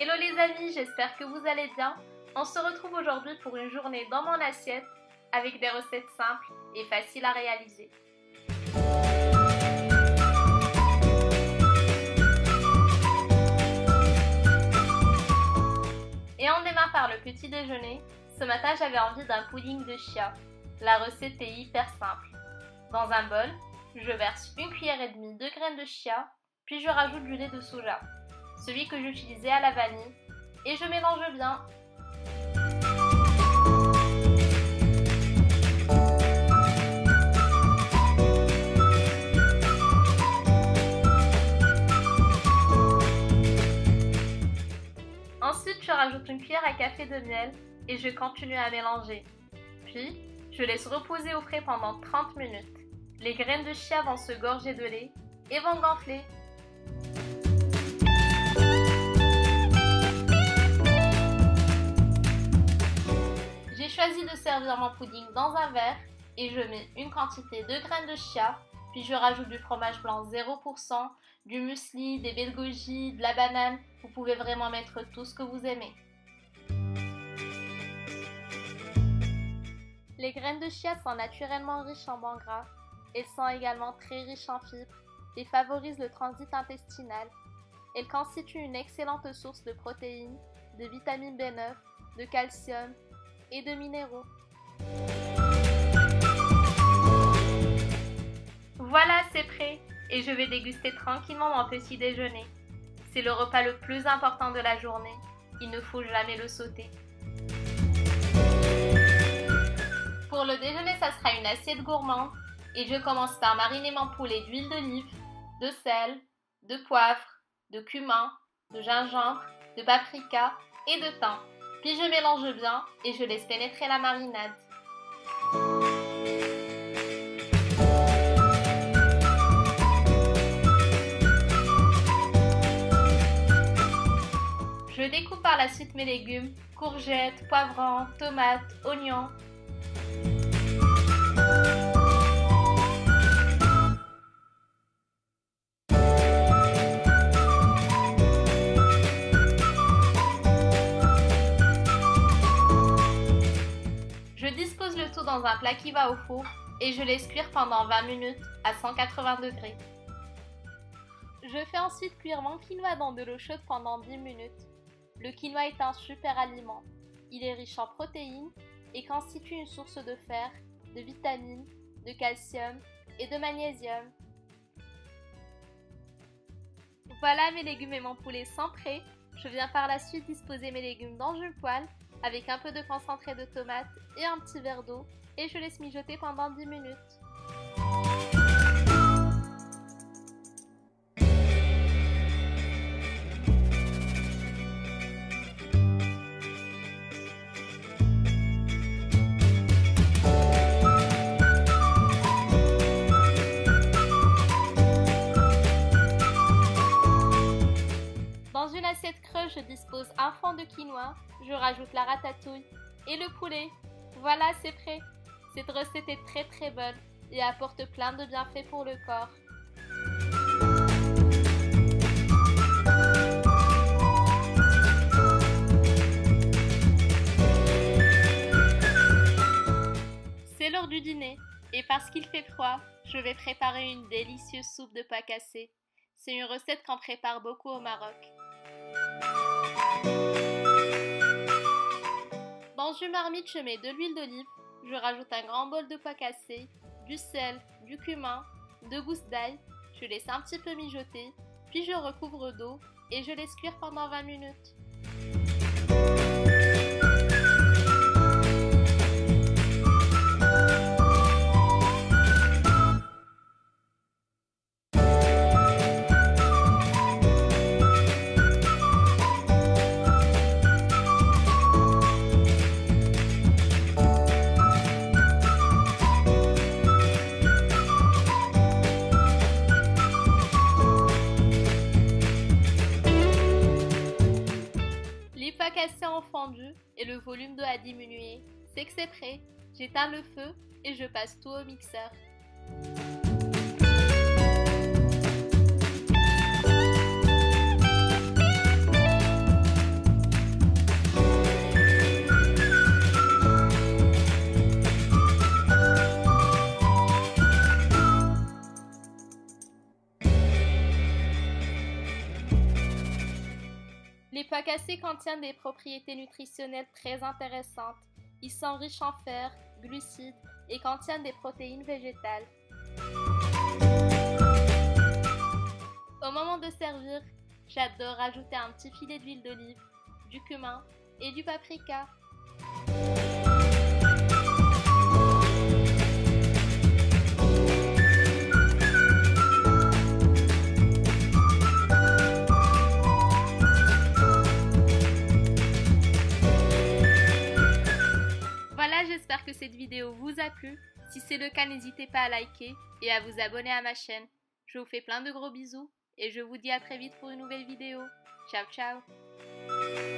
Hello les amis, j'espère que vous allez bien. On se retrouve aujourd'hui pour une journée dans mon assiette avec des recettes simples et faciles à réaliser. Et on démarre par le petit déjeuner. Ce matin, j'avais envie d'un pudding de chia. La recette est hyper simple. Dans un bol, je verse 1,5 cuillère de graines de chia, puis je rajoute du lait de soja, celui que j'utilisais à la vanille, et je mélange bien. Ensuite, je rajoute 1 cuillère à café de miel et je continue à mélanger. Puis, je laisse reposer au frais pendant 30 minutes. Les graines de chia vont se gorger de lait et vont gonfler. J'ai choisi de servir mon pudding dans un verre et je mets une quantité de graines de chia, puis je rajoute du fromage blanc 0%, du muesli, des baies de goji, de la banane. Vous pouvez vraiment mettre tout ce que vous aimez. Les graines de chia sont naturellement riches en bons gras. Elles sont également très riches en fibres et favorisent le transit intestinal. Elles constituent une excellente source de protéines, de vitamine B9, de calcium et de minéraux. Voilà, c'est prêt et je vais déguster tranquillement mon petit déjeuner. C'est le repas le plus important de la journée. Il ne faut jamais le sauter. Pour le déjeuner, ça sera une assiette gourmande et je commence par mariner mon poulet d'huile d'olive, de sel, de poivre, de cumin, de gingembre, de paprika et de thym. Puis je mélange bien et je laisse pénétrer la marinade. Je découpe par la suite mes légumes, courgettes, poivrons, tomates, oignons. Je dispose le tout dans un plat qui va au four et je laisse cuire pendant 20 minutes à 180 degrés. Je fais ensuite cuire mon quinoa dans de l'eau chaude pendant 10 minutes. Le quinoa est un super aliment. Il est riche en protéines et constitue une source de fer, de vitamines, de calcium et de magnésium. Voilà, mes légumes et mon poulet sont prêts. Je viens par la suite disposer mes légumes dans une poêle avec un peu de concentré de tomate et un petit verre d'eau et je laisse mijoter pendant 10 minutes. Dans une assiette creuse, je dispose un fond de quinoa, je rajoute la ratatouille et le poulet. Voilà, c'est prêt. Cette recette est très bonne et apporte plein de bienfaits pour le corps. C'est l'heure du dîner et parce qu'il fait froid, je vais préparer une délicieuse soupe de pois cassés. C'est une recette qu'on prépare beaucoup au Maroc. Dans une marmite, je mets de l'huile d'olive, je rajoute un grand bol de pois cassés, du sel, du cumin, 2 gousses d'ail, je laisse un petit peu mijoter, puis je recouvre d'eau et je laisse cuire pendant 20 minutes. Cassé en fondu et le volume d'eau a diminué, c'est que c'est prêt. J'éteins le feu et je passe tout au mixeur. Les pois cassés contiennent des propriétés nutritionnelles très intéressantes. Ils sont riches en fer, glucides et contiennent des protéines végétales. Au moment de servir, j'adore rajouter un petit filet d'huile d'olive, du cumin et du paprika. Voilà, j'espère que cette vidéo vous a plu. Si c'est le cas, n'hésitez pas à liker et à vous abonner à ma chaîne. Je vous fais plein de gros bisous et je vous dis à très vite pour une nouvelle vidéo. Ciao ciao!